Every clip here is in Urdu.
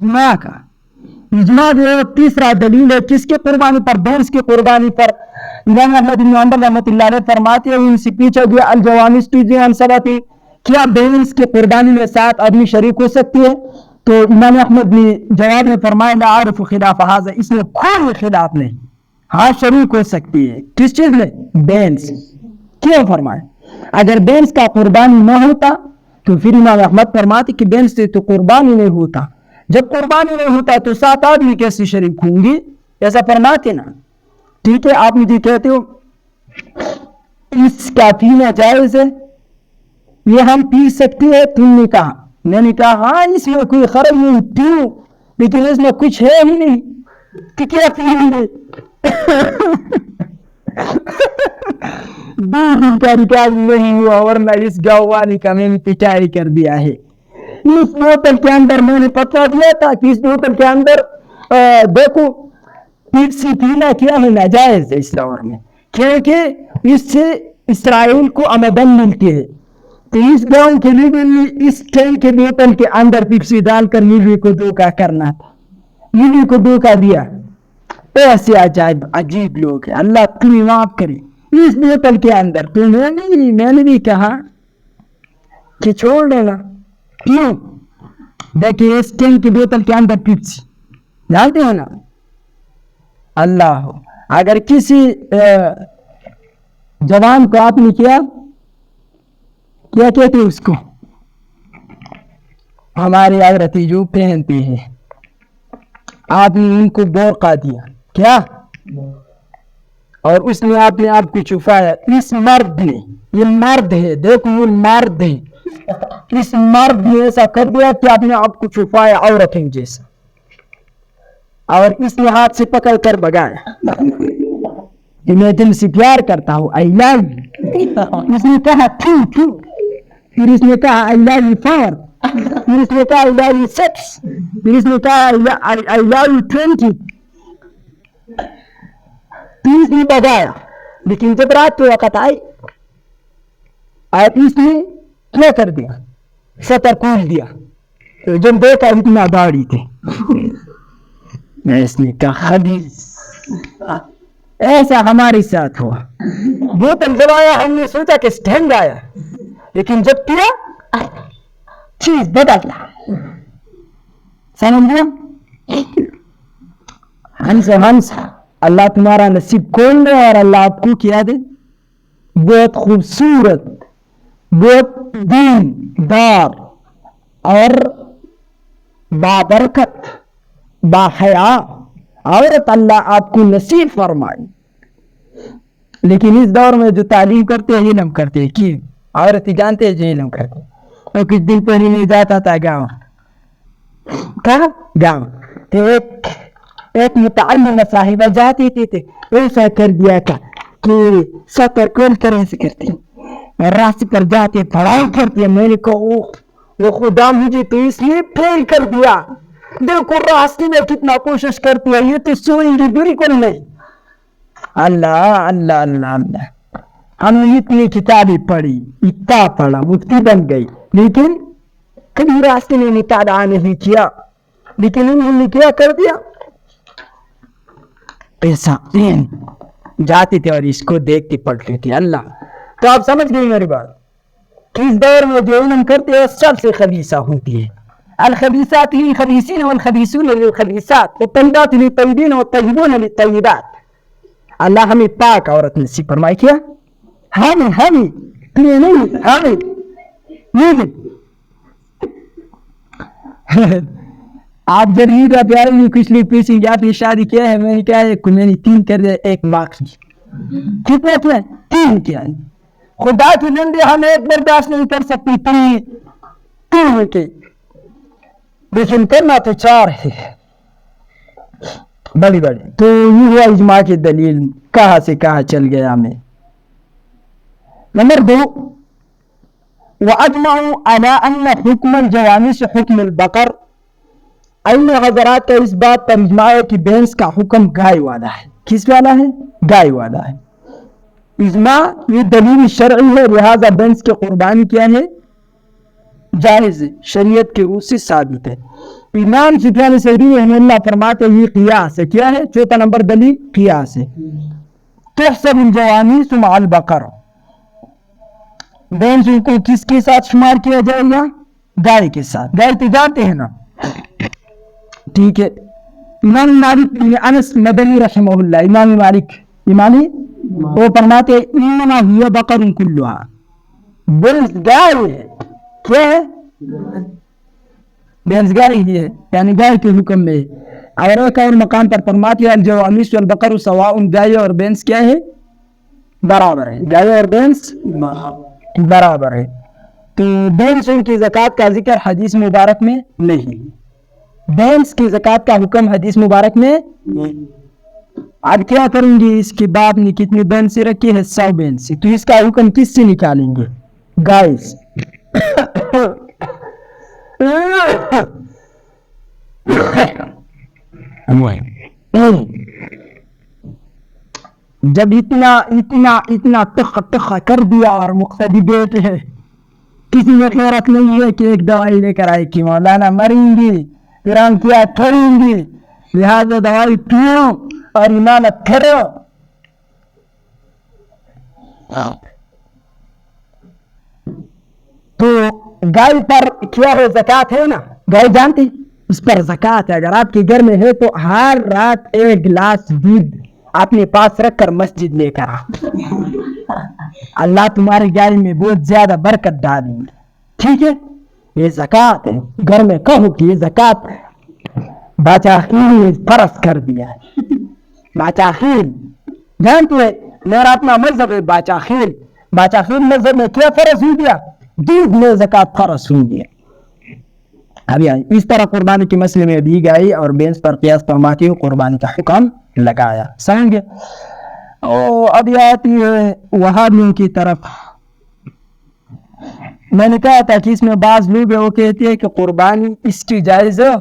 اجماع کا اجماع جو ہے تیسرا دلیل ہے کس کے قربانی پر؟ بھینس کی قربانی پر. امام احمد بن حنبل رحمۃ اللہ علیہ فرماتے ہیں ان سے پوچھا گیا الجوامس تجزی عن سبعۃ، کیا بھینس کی قربانی میں 7 آدمی شریک ہو سکتی ہے؟ تو امام احمد نے جواب میں فرمایا لا اعرف خلاف ھذا، اس میں کوئی خلاف نہیں، ہاں شریک ہو سکتی ہے. کس چیز میں؟ بھینس. کیوں فرمایا؟ اگر بھینس کا قربانی نہ ہوتا تو پھر امام احمد فرماتے کہ بھینس سے تو قربانی نہیں ہوتا، جب قربانی نہیں ہوتا تو 7 آدمی کیسے شریک ہوں گے؟ ایسا فرماتے نا. ٹھیک ہے، آپ مجھے کہتے ہو اس کا پینا جائز ہے، یہ ہم پی سکتے ہیں، تم نے کہا، میں نے کہا ہاں اس میں کوئی خراب نہیں پیو، لیکن اس میں کچھ ہے ہی نہیں کہ کیا پییں گے. کا ریکارڈ نہیں ہوا ورنہ اس گاؤں کا میں نے پٹائی کر دیا ہے. اس بوتل کے اندر میں نے پتہ دیا تھا کہ اس بوتل کے اندر دیکھو پیپسی پینا کیا ہے ناجائز ہے اس دور میں، کیونکہ اس سے اسرائیل کو آمدن ملتی ہے. تو اس گاؤں کے لیے اس ٹین کے بوتل کے اندر پیپسی ڈال کر نیوی کو دھوکہ کرنا تھا، نیوی کو دھوکہ دیا. ایسے عجیب لوگ ہیں، اللہ تمہیں معاف کرے. اس بوتل کے اندر تو میں نے بھی کہا کہ چھوڑ دینا. کیوں؟ دیکھیں اس ٹین کی بوتل کے اندر پیپسی جانتے ہو نا. اللہ ہو، اگر کسی جوان کو آپ نے کیا کہتے اس کو ہمارے حضرت جو پہنتے ہیں، آپ نے ان کو برقع دیا کیا، اور اس نے آپ نے آپ کو چھپایا. اس مرد نے، یہ مرد ہے، دیکھو یہ مرد ہے، اس مرد نے ایسا کر دیا کہ آپ نے آپ کو چھپایا عورتیں جیسا، اور اس نے ہاتھ سے پکڑ کر بگایا کہ میں تم سے پیار کرتا ہوں، I love you. اس نے کہا تھو، پھر اس نے کہا I love you fire، پھر اس نے کہا I love you sex، پھر اس نے کہا I love you 20. پھر اس نے بگایا، لیکن جب رات کے وقت آئی اس نے کیا کر دیا؟ سطر کھول دیا. جب دیکھا اتنا داڑھی تھے، میں اس نے کہا حدیث ایسا ہمارے ساتھ ہوا. بوتل دبایا، ہم نے سوچا کہ سٹینگ آیا، لیکن جب پیا چیز بدلا. سمجھ گیا؟ ہنس اللہ تمہارا نصیب کھول دے اور اللہ آپ کو کیا دے بہت خوبصورت، بہت دین دار اور بابرکت باحیا عورت اللہ آپ کو نصیب فرمائے. لیکن اس دور میں جو تعلیم کرتے ہیں علم کرتے ہیں کہ عورتیں جانتے ہیں جو علم کرتے ہیں. اور کچھ دن پہلے نہیں جاتا تھا گاؤں تو ایک متعلمہ صاحبہ جاتی تھی، ایسا کر دیا تھا کہ سطر کون طرح سے کرتے ہیں، راستے پر جاتے پڑھائی کرتے ہیں. میں نے کہا وہ خدا مجھے تو اس لیے فیل کر دیا، دیکھو راستے میں کتنا کوشش کرتی ہے، یہ تو سوئیں گی بالکل نہیں. اللہ اللہ اللہ اللہ، ہم نے اتنی کتابیں پڑھی، اتنا پڑھا، مفتی بن گئی، لیکن کبھی راستے میں مطالعہ نہیں کیا. لیکن انہوں نے کیا کر دیا، پیسہ جاتے تھے اور اس کو دیکھتے پڑھتے تھے. اللہ تو آپ سمجھ گئے میری بات. اس دور میں جو علم کرتے ہیں سب سے خبیثہ ہوتی ہے. الخبیثات للخبیثین والخبیثون للخبیثات والطیبات للطیبین والطیبون للطیبات. اللہ ہمیں پاک عورت نصیب فرمائے. کیا ہمیں آپ جب عید کا پیارے میں کچھ لوگ پوچھیں گے آپ نے شادی کیا ہے، میں نے کیا ہے، میں نے 3 کر دیا، 1 باقی. کتنے 3 کیا ہے. خدا کی بندے ہم 1 برداشت نہیں کر سکتی، 3 ہوتے، لیکن کرنا تو 4 ہے بڑی. تو یہ ہوا اجماع کی دلیل، کہاں سے کہاں چل گیا میں. نمبر 2، وَأَجْمَعُوا عَلَىٰ أَنَّ حُكْمَ الْجَوَامِسِ حُكْمِ الْبَقَرِ. علم حضرات کا اس بات پر اجماع ہے کہ بھینس کا حکم گائے والا ہے. کس والا ہے؟ گائے والا ہے. اجماع یہ دلیل شرعی ہے، لہذا بھینس کی قربانی کیا ہے؟ جائز، شریعت کے روح سے ثابت ہے. امام سفیان ثوری رحمہ اللہ فرماتے ہیں یہ قیاس ہے. کیا ہے؟ چوتھا نمبر دلیل قیاس ہے. تحسب الجواميس مع البقر، بینسوں کو کس کے ساتھ شمار کیا جائے گا؟ گائے کے ساتھ. گائے تو جانتے ہیں نا. ٹھیک ہے. امام مالک بن انس مدنی رحمہ اللہ، امام مالک امامی وہ فرماتے انما هي بقر كلها، بنس گائے ہے. کیا ہے؟ بنس گائے ہی ہے، یعنی گائے کے حکم میں. اور ایک اور مقام پر فرماتے ہیں الجواميس والبقر سواء، گائے اور بنس کیا ہے؟ برابر ہے. گائے اور بنس برابر ہے. تو بینسوں کی زکوٰۃ کا ذکر حدیث مبارک میں نہیں. بینس کی زکوٰۃ کا حکم حدیث مبارک میں. اب کیا کریں گے؟ اس کے بعد نے کتنی بینس رکھی ہے؟ 100 بینس. تو اس کا حکم کس سے نکالیں گے؟ گائے سے. جب اتنا اتنا اتنا تخ کر دیا اور مقتدی بیٹے ہے، کسی میں خیرت نہیں ہے کہ ایک دوائی لے کر آئے کہ مولانا مریں گے پھر ہم کیا کریں گے، لہذا دوائی پیو اور امامت کرو. تو گائے پر کیا ہے؟ زکوٰۃ ہے نا. گائے جانتے اس پر زکوٰۃ ہے. اگر آپ کے گھر میں ہے تو ہر رات ایک گلاس دودھ اپنے پاس رکھ کر مسجد لے کر آ. اللہ تمہارے گائے میں بہت زیادہ برکت ڈالیں گے. ٹھیک ہے. یہ زکوٰۃ ہے. گھر میں کہو کہ یہ زکوٰۃ باچاخیل فرض کر دیا ہے. باچاخیل جانتے ہیں میرا اپنا مذہب ہے باچاخیل. باچاخیل مذہب میں کیا فرض ہو گیا؟ دودھ میں زکوٰۃ فرض ہو گیا. ابھی اس طرح قربانی کے مسئلے میں دی گئی اور بینس پر قیاس فرماتے ہوئے قربانی کا حکم لگایا. سمجھ گئے؟ ابھی آتی ہے وہابیوں کی طرف. میں نے کہا تھا کہ اس میں بعض لوگ وہ کہتے ہیں کہ قربانی اس کی جائز ہے.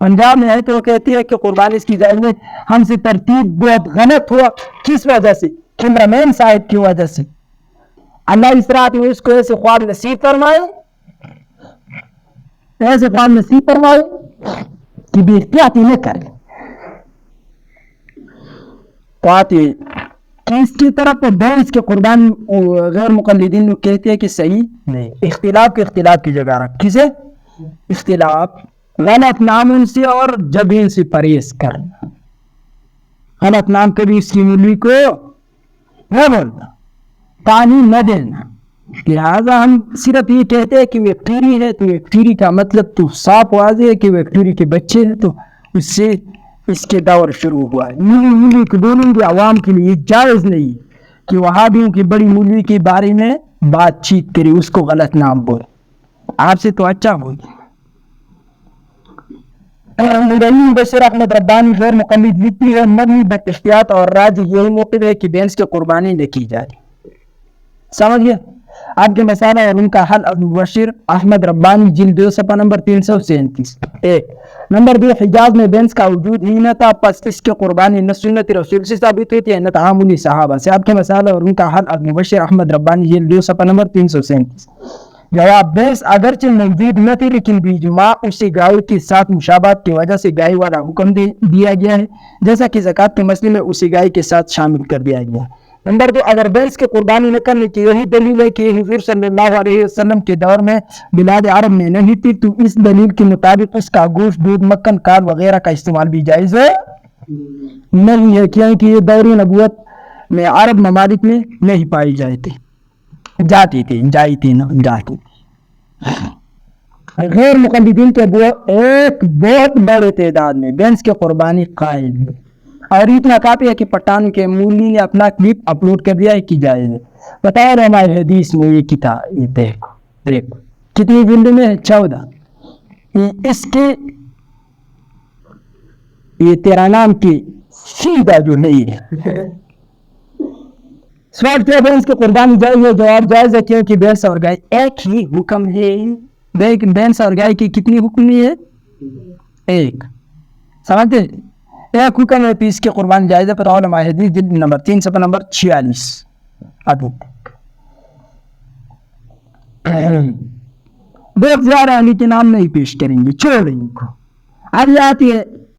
پنجاب میں ہے تو وہ کہتے ہیں کہ قربانی اس کی جائز ہے. ہم سے ترتیب بہت غلط ہوا. کس وجہ سے؟ کیمرامین صاحب کی وجہ سے. اللہ اس رات میں اس کو ایسے خواب نصیب فرمائے، ایسے خواب نصیب فرمائے کہ بے احتیاطی نہ کرے. تو آتے کہ اس کی طرف بینس کے قربان غیر مقلدین لوگ کہتے ہیں کہ صحیح نہیں. اختلاف کی جگہ رکھ. کسے؟ اختلاف غلط ناموں سے اور جبین سے پرہیز کرنا. غلط نام کبھی اس کی مولوی کو نہ بولنا، پانی نہ دینا. لہٰذا ہم صرف یہ کہتے ہیں کہ ویکٹوری ہے تو ویکٹوری کا مطلب تو صاف واضح ہے کہ ویکٹوری کے بچے ہیں. تو اس سے اس کے دور شروع ہوا ہے. مولوی کو بولیں گے عوام کے لیے جائز نہیں کہ وہابیوں کی بڑی مولوی کے بارے میں بات چیت کرے، اس کو غلط نام بولے. آپ سے تو اچھا بولے. بشیر احمد ربانی غیر مقلد لکھتی ہے مبنی بد احتیاط اور راج یہی موقف ہے کہ بینس کی قربانی نہ کی جائے. سمجھ گئے؟ آپ کے مسائل اور ان کا حل ابو بشیر احمد ربانی جلد 2 صفحہ نمبر 337. 1 نمبر 2 حجاز میں بینس کا وجود ہی نہ تھا، پس اس کی قربانی نہ سنت رسول سے ثابت ہوتی ہے نہ تعاملی صحابہ سے. آپ کے مسائل اور ان کا حل ابو بشیر احمد ربانی جلد 2 صفحہ نمبر 337. جواب: بینس اگرچہ موجود نہ تھی لیکن باجماع اسی گائے کے ساتھ مشابہت کی وجہ سے گائے والا حکم دیا گیا ہے، جیسا کہ زکوٰۃ کے مسئلے میں اسی گائے کے ساتھ شامل کر دیا گیا. نمبر 2 اگر بینس کی قربانی نہ کرنے کی یہی دلیل ہے کہ حضور صلی اللہ علیہ وسلم کے دور میں بلاد عرب میں نہیں تھی، تو اس دلیل کے مطابق اس کا گوشت، دودھ، مکھن، کال وغیرہ کا استعمال بھی جائز ہے نہیں ہے، کیونکہ یہ دور نبوت میں عرب ممالک میں نہیں پائی جاتی تھی. غیر مقلدین کے ایک بہت بڑے تعداد میں بینس کی قربانی قائل ہے اور اتنا کافی ہے کہ پٹھان کے مولی نے اپنا کلپ اپلوڈ کر دیا ہے کہ جائز ہے. بتایا رہا ہمارے حدیث میں یہ کتاب، یہ دیکھو کتنی جلد میں ہے؟ 14. اس کے یہ تیرا نام کی سیدھا جو نہیں ہے. سوال کیا بینس کی قربانی جائز ہے؟ جواب: جائز ہے کیونکہ بینس اور گائے ایک ہی حکم ہے. بینس اور گائے کی کتنی حکم ہے؟ ایک. سمجھتے؟ ایک حکم ہے، پیس کی قربانی جائز ہے. فتاوی علماء حدیث جلد نمبر 3 صفحہ نمبر 46. بہت زیادہ ہے لیکن ہم نہیں پیش کریں گے, چھوڑ ان کو. اب آتی ہے